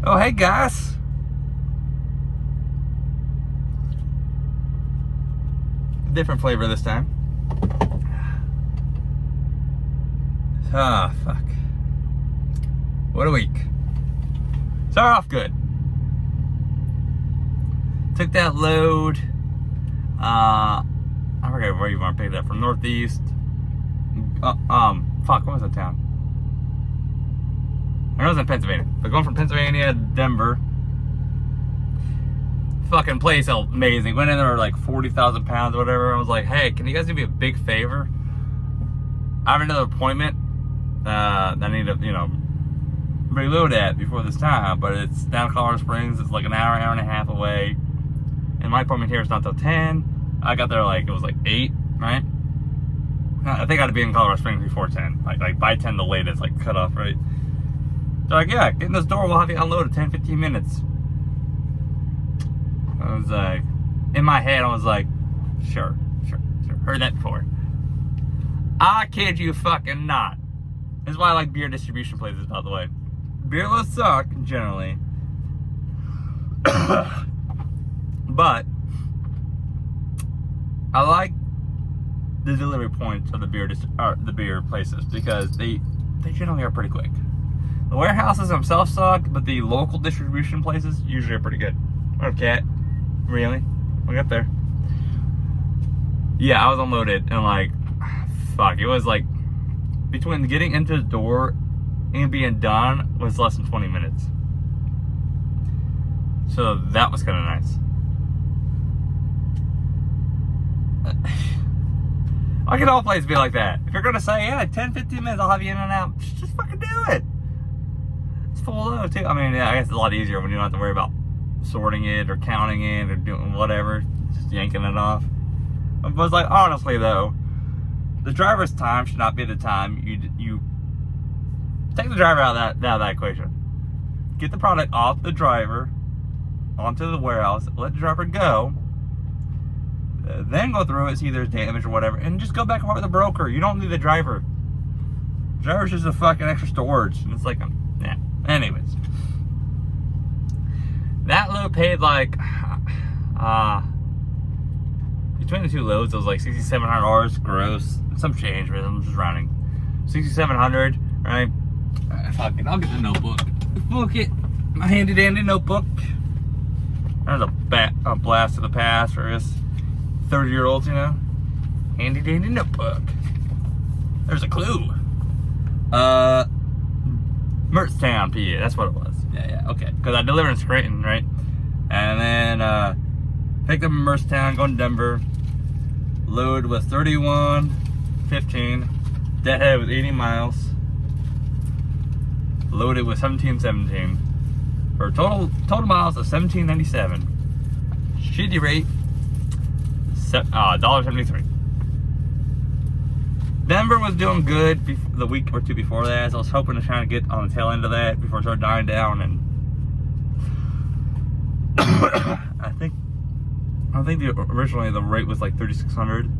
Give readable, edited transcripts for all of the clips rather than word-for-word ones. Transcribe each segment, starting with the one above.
Oh, hey guys. Different flavor this time. Ah, fuck. What a week. Started off good. Took that load. I forget where you want to pick that from. Northeast. Fuck, what was that town? I know it was in Pennsylvania. But going from Pennsylvania to Denver. Fucking place amazing. Went in there like 40,000 pounds or whatever. I was like, hey, can you guys do me a big favor? I have another appointment that I need to, reload at before this time. But it's down in Colorado Springs. It's like an hour and a half away. And my appointment here is not till 10. I got there it was like 8, right? I think I'd be in Colorado Springs before 10. Like by 10 the latest, like cut off, right? They're like, yeah, get in this door, we'll have you unloaded 10-15 minutes. I was like, in my head, I was like, sure. Heard that before. I kid you fucking not. This is why I like beer distribution places, by the way. Beer will suck, generally. But I like the delivery points of the beer places because they generally are pretty quick. The warehouses themselves suck, but the local distribution places usually are pretty good. Okay, really? We'll get there. Yeah, I was unloaded and fuck, it was like between getting into the door and being done was less than 20 minutes. So that was kind of nice. Why can all places be like that? If you're gonna say, yeah, 10-15 minutes, I'll have you in and out, just fucking do it. It's full load too. I mean, yeah, I guess it's a lot easier when you don't have to worry about sorting it or counting it or doing whatever, just yanking it off. But it's like, honestly though, the driver's time should not be the time you take the driver out of that equation. Get the product off the driver onto the warehouse, let the driver go, then go through it, see if there's damage or whatever, and just go back and forth with the broker. You don't need the driver. The driver's just a fucking extra storage. And it's like, yeah. Anyways. That load paid between the two loads, it was like $6,700 gross. Some change, but I'm just rounding. $6,700, right? Fucking, I'll get the notebook. Book it. My handy dandy notebook. There's a blast of the past for us 30-year-olds, Handy dandy notebook. There's a clue. Mertztown, PA. That's what it was. Yeah, okay. Because I delivered in Scranton, right? And then picked up in Mertztown, going to Denver. Load was 31.15. Deadhead was 80 miles. Loaded with 17.17. For total miles of 17.97. Shitty rate, $1.73. Denver was doing good the week or two before that, so I was hoping to try to get on the tail end of that before it started dying down. And I think originally the rate was like 3,600.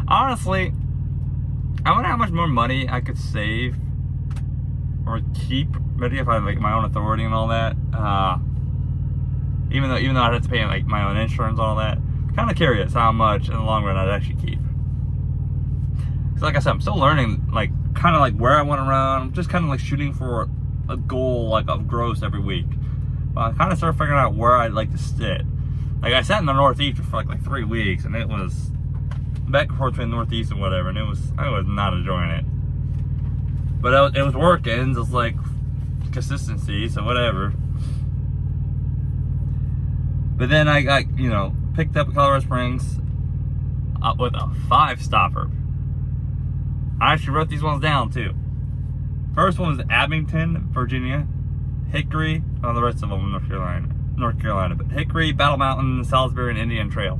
Honestly, I wonder how much more money I could save or keep, maybe if I make my own authority and all that. Even though I'd have to pay my own insurance and all that. Kind of curious how much in the long run I'd actually keep. Because like I said, I'm still learning, kind of where I want to run. I'm just kind of shooting for a goal of gross every week. But I kind of started figuring out where I'd like to sit. I sat in the Northeast for like 3 weeks, and it was back and forth between Northeast and whatever, and I was not enjoying it. But it was working. It was consistency, so whatever. But then I got, picked up Colorado Springs with a 5-stopper. I actually wrote these ones down too. First one was Abington, Virginia, Hickory, the rest of them North Carolina, but Hickory, Battle Mountain, Salisbury, and Indian Trail.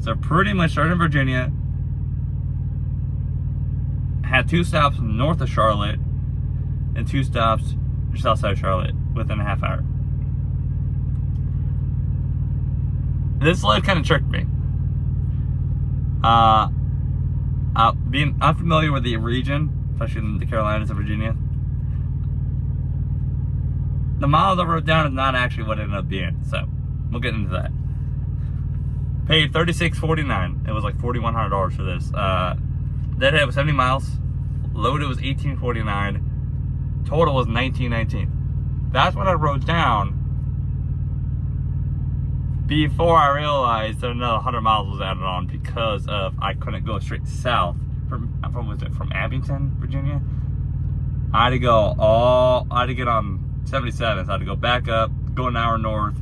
So pretty much started in Virginia, had 2 stops north of Charlotte, and 2 stops just outside of Charlotte within a half hour. This load kind of tricked me. Being unfamiliar with the region, especially in the Carolinas and Virginia, the miles I wrote down is not actually what it ended up being. So we'll get into that. Paid $36.49. It was like $4,100 for this. Deadhead was 70 miles. Loaded was $18.49. Total was $19.19. That's what I wrote down before I realized that another 100 miles was added on because of I couldn't go straight south from Abington, Virginia. I had to get on 77, so I had to go back up, go an hour north.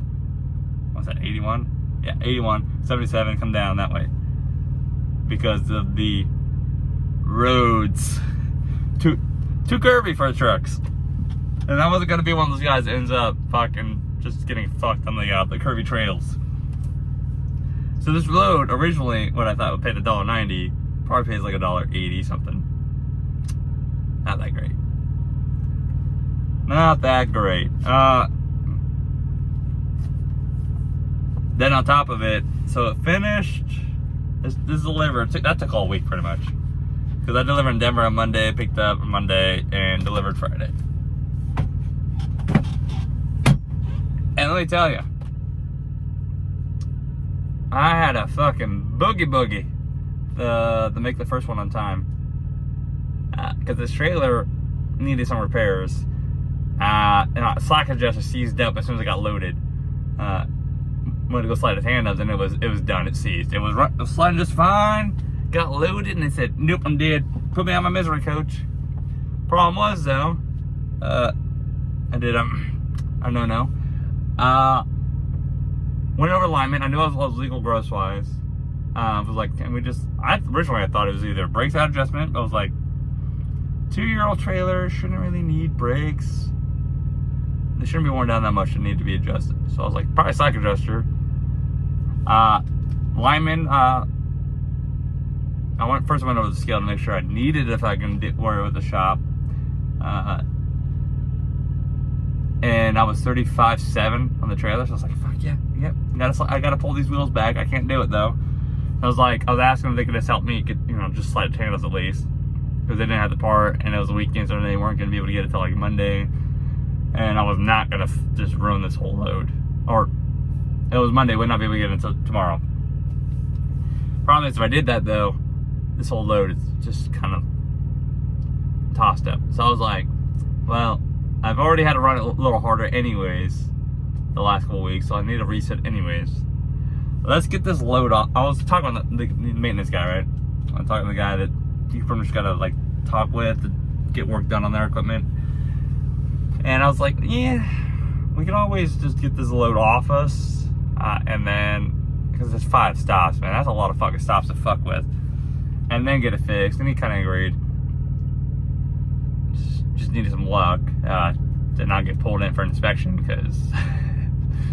What's that, 81? Yeah, 81, 77, come down that way. Because of the roads. Too curvy for the trucks. And I wasn't gonna be one of those guys that ends up fucking just getting fucked on the curvy trails. So this load, originally, what I thought would pay $1.90, probably pays like $1.80 something. Not that great. Not that great. Then on top of it, so it finished, this delivered, that took all week pretty much. Because I delivered in Denver on Monday, picked up on Monday, and delivered Friday. And let me tell you, I had a fucking boogie to make the first one on time. Because this trailer needed some repairs. And slack adjuster seized up as soon as it got loaded. Went to go slide his hand up, and it was done. It seized. It was sliding just fine. Got loaded, and they said, "Nope, I'm dead. Put me on my misery coach." Problem was though, I did no. Went over alignment. I knew I was legal gross wise. I was like, can we just? Originally I thought it was either brakes out adjustment. I was like, 2-year-old trailer shouldn't really need brakes. They shouldn't be worn down that much to need to be adjusted. So I was like, probably slack adjuster. Lineman, I went over the scale to make sure I needed it if I can worry with the shop. And I was 35.7 on the trailer, so I was like, fuck yeah, I gotta pull these wheels back. I can't do it though. I was asking if they could just help me get, just slide the handles at least. Because they didn't have the part, and it was a weekend, so they weren't gonna be able to get it till like Monday. And I was not gonna just ruin this whole load. Or, it was Monday, would not be able to get it until tomorrow. Problem is, if I did that though, this whole load is just kind of tossed up. So I was like, well, I've already had to run it a little harder anyways the last couple weeks, so I need a reset anyways. Let's get this load off. I was talking to the maintenance guy, right? I'm talking to the guy that you pretty much gotta like talk with to get work done on their equipment. And I was like, yeah, we can always just get this load off us, and then, because there's 5 stops, man, that's a lot of fucking stops to fuck with, and then get it fixed. And he kind of agreed. Just needed some luck to not get pulled in for an inspection, because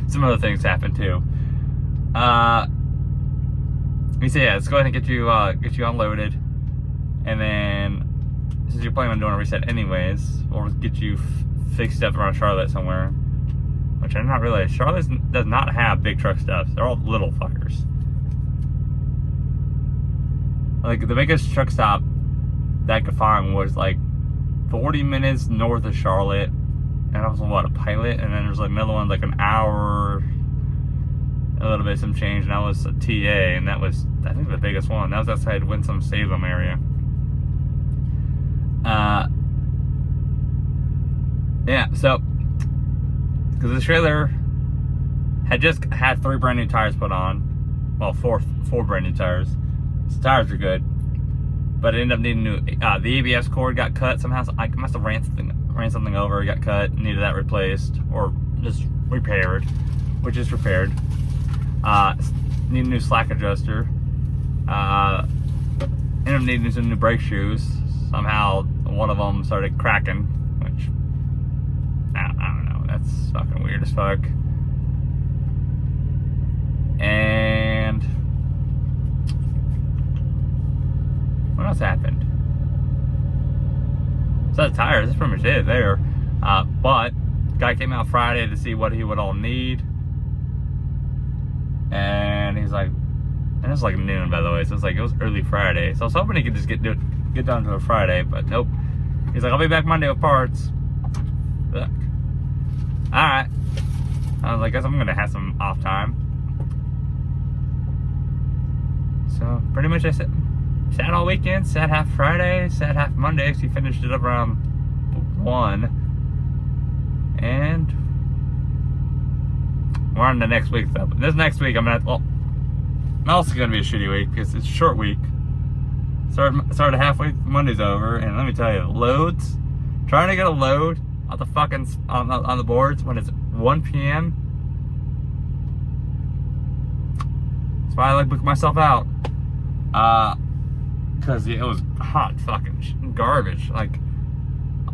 some other things happened too. He said, yeah, let's go ahead and get you unloaded, and then since you're planning on doing a reset anyways, we'll get you fixed up around Charlotte somewhere. Which I did not realize, Charlotte does not have big truck stops. They're all little fuckers. Like, the biggest truck stop that I could find was like 40 minutes north of Charlotte. And that was a Pilot. And then there's like another one like an hour, a little bit some change. And that was a TA. And that was, I think, the biggest one. That was outside Winston-Salem area. Yeah, so, because the trailer had just had 3 brand new tires put on. Well, four brand new tires. The tires are good, but it ended up needing new. The ABS cord got cut somehow. So I must have ran something over, got cut, needed that replaced or just repaired, which is repaired. Need a new slack adjuster. Ended up needing some new brake shoes. Somehow one of them started cracking, which I don't know. That's fucking weird as fuck. And what else happened? So the tires, that's pretty much it there. But guy came out Friday to see what he would all need, and he's like, and it's like noon, by the way, so it's like it was early Friday. So I was hoping he could just get down to a Friday, but nope. He's like, I'll be back Monday with parts. Look. Alright. I was like, I guess I'm gonna have some off time. So pretty much I sat all weekend, sat half Friday, sat half Monday. She finished it up around 1. And we're on the next week though. But this next week I'm gonna also gonna be a shitty week because it's a short week. Started halfway, Monday's over, and let me tell you, loads, trying to get a load on the fucking on the boards when it's 1 p.m. That's why I like book myself out. Because it was hot fucking garbage. Like,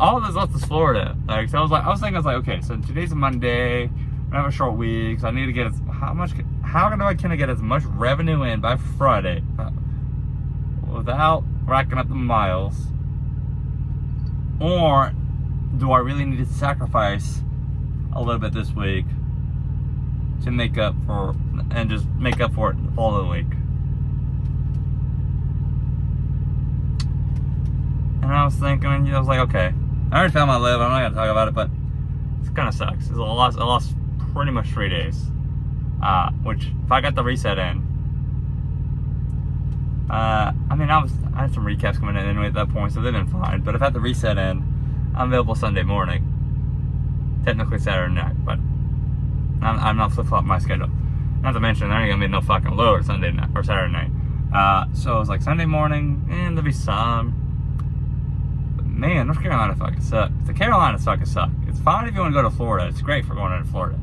all of this left is Florida. Like, so I was thinking, okay, so today's a Monday, I have a short week, so I need to get how can I get as much revenue in by Friday without racking up the miles? Or do I really need to sacrifice a little bit this week to make up for it the following week? And I was thinking, I was like, okay, I already found my live. I'm not gonna talk about it, but it kind of sucks. I lost pretty much 3 days. Which, if I got the reset in, I had some recaps coming in anyway at that point, so they've been fine. But if I had the reset in, I'm available Sunday morning. Technically Saturday night, but I'm not flip-flopping my schedule. Not to mention, there ain't gonna be no fucking load Sunday night or Saturday night. So it was like Sunday morning, and there'll be some. But man, North Carolina fucking sucks. The Carolinas fucking suck. It's fine if you want to go to Florida. It's great for going into Florida.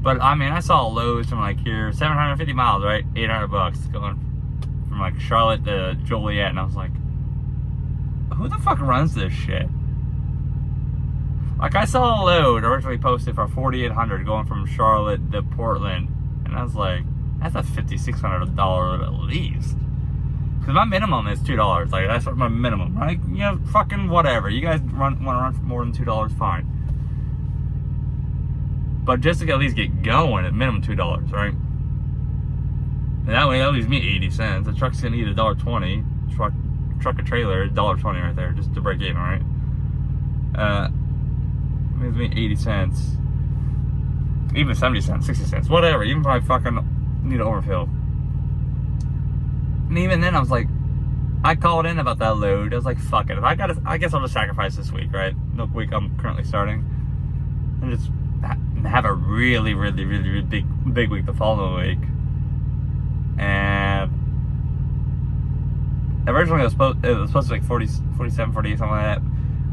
But I mean, I saw loads from like here, 750 miles, right? $800 going from like Charlotte to Joliet, and I was like, who the fuck runs this shit? Like, I saw a load originally posted for $4,800 going from Charlotte to Portland, and I was like, that's a $5,600 load at least. Because my minimum is $2. Like, that's what my minimum, right? You know, fucking whatever. You guys want to run for more than $2, fine. But just to at least get going, at minimum $2, right? And that way, that leaves me 80 cents. The truck's gonna eat $1.20. Truck a trailer, $1.20 right there, just to break even, right? Leaves me 80 cents. Even 70 cents, 60 cents, whatever. Even if I fucking need to overfill. And even then, I was like, I called in about that load. I was like, fuck it. If I guess I'll just sacrifice this week, right? The week I'm currently starting, and just have a really big week the following week. And originally it was supposed to be like 47, 48, something like that.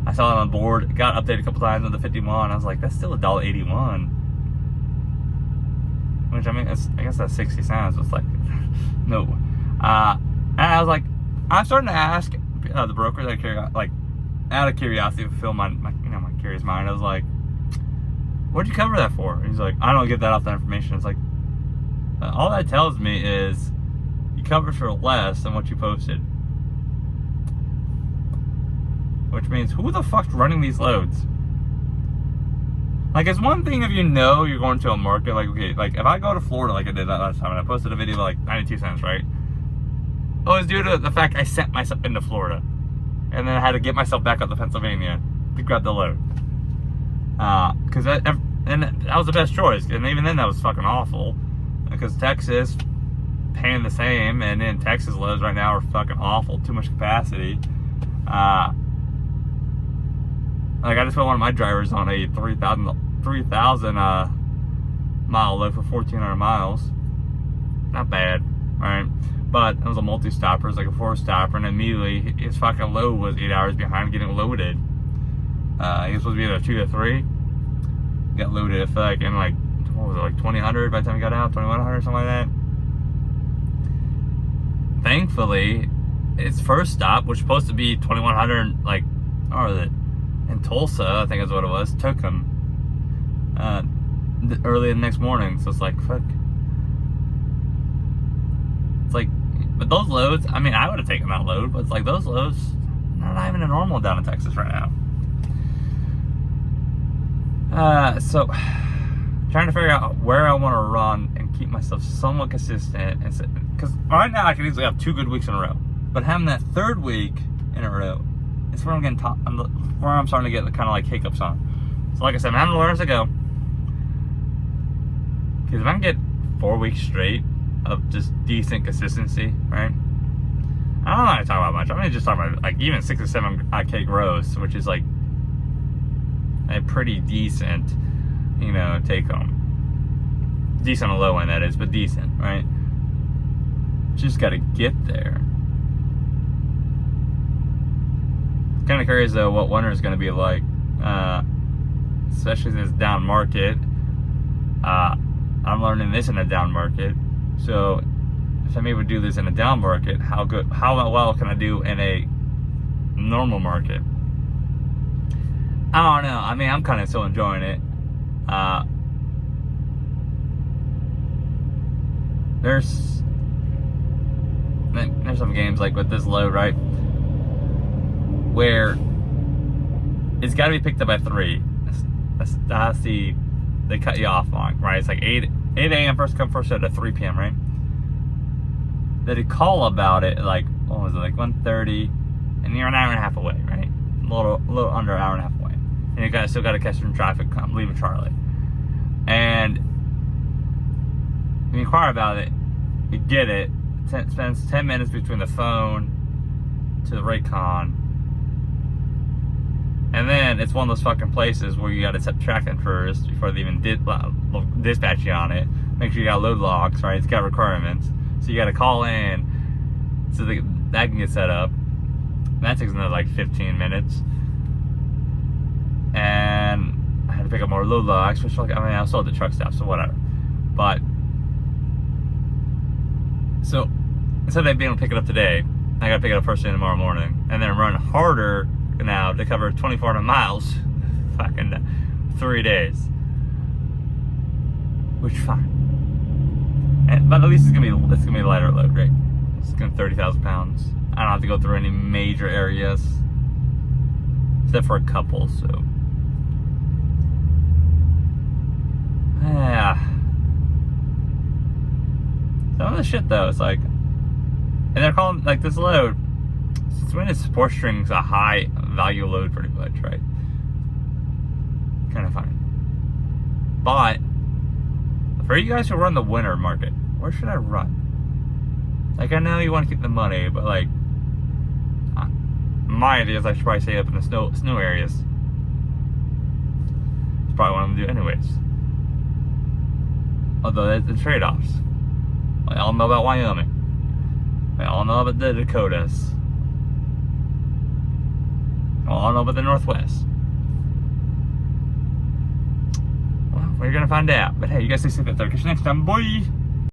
I saw it on the board. It got updated a couple times on the 51. I was like, that's still $1.81. Which, I mean, I guess that's 60 cents. It's like, no. And I was like, I'm starting to ask the brokers out of curiosity to fulfill my curious mind. I was like, what'd you cover that for? And he's like, I don't get that off that information. It's like, all that tells me is you covered for less than what you posted. Which means, who the fuck's running these loads? Like, it's one thing if you know you're going to a market, like, okay, like, if I go to Florida like I did that last time, and I posted a video like 92 cents, right? It was due to the fact I sent myself into Florida. And then I had to get myself back up to Pennsylvania to grab the load. Because that was the best choice. And even then, that was fucking awful. Because Texas, paying the same, and then Texas loads right now are fucking awful. Too much capacity. Like, I just put one of my drivers on a 3,000 mile load for 1,400 miles. Not bad, right? But it was a multi-stopper. It was like a 4-stopper, and immediately his fucking load was 8 hours behind getting loaded. He was supposed to be either 2 or 3. Got loaded at like in like, what was it, like 2,000 by the time he got out, 2,100, something like that. Thankfully, its first stop, which was supposed to be 2,100, like, or was it? In Tulsa, I think is what it was, took him early the next morning. So it's like, fuck. It's like, but those loads, I mean, I would have taken that load, but it's like, those loads, not even a normal down in Texas right now. So, trying to figure out where I want to run and keep myself somewhat consistent. Because right now I can easily have 2 good weeks in a row. But having that 3rd week in a row, it's where I'm getting where I'm starting to get kind of like hiccups on. So like I said, I'm having to learn as I go. Because if I can get 4 weeks straight of just decent consistency, right? I don't want to talk about much. I'm going to just talk about like even 6 or 7K gross, which is like a pretty decent, you know, take home. Decent on the low end, that is, but decent, right? Just got to get there. Kind of curious though what winter is going to be like, especially this down market. I'm learning this in a down market, so if I'm able to do this in a down market, how well can I do in a normal market? I don't know. I mean, I'm kind of still enjoying it. There's some games like with this load, right, where it's got to be picked up by 3. That's they cut you off on, right? It's like 8 a.m. first come first served at 3 p.m. right? They did call about it like, what was it, like 1:30, and you're an hour and a half away, right? A little under an hour and a half away, and you still got to catch some traffic leaving Charlotte. And when you inquire about it, you get it. It spends 10 minutes between the phone to the Raycon. And then it's one of those fucking places where you gotta set tracking first before they even dispatch you on it. Make sure you got load logs, right? It's got requirements. So you gotta call in so that can get set up. And that takes another like 15 minutes. And I had to pick up more load logs, which like, I mean, I was still at the truck stop, so whatever. But, so instead of being able to pick it up today, I gotta pick it up first thing tomorrow morning. And then run harder now to cover 2,400 miles, fucking 3 days, which fine. But at least it's gonna be a lighter load, right? It's gonna be 30,000 pounds. I don't have to go through any major areas, except for a couple. So, yeah. Some of the shit though, it's like, and they're calling like this load. It's when it's sports string's a high value load, pretty much, right? Kind of funny. But for you guys who run the winter market, where should I run? Like, I know you want to keep the money, but like, my idea is I should probably stay up in the snow areas. It's probably what I'm gonna do anyways. Although that's the trade-offs. I all know about Wyoming. I all know about the Dakotas. I all know about the Northwest. Well, we're gonna find out. But hey, you guys stay safe out there. Catch you next time, boy.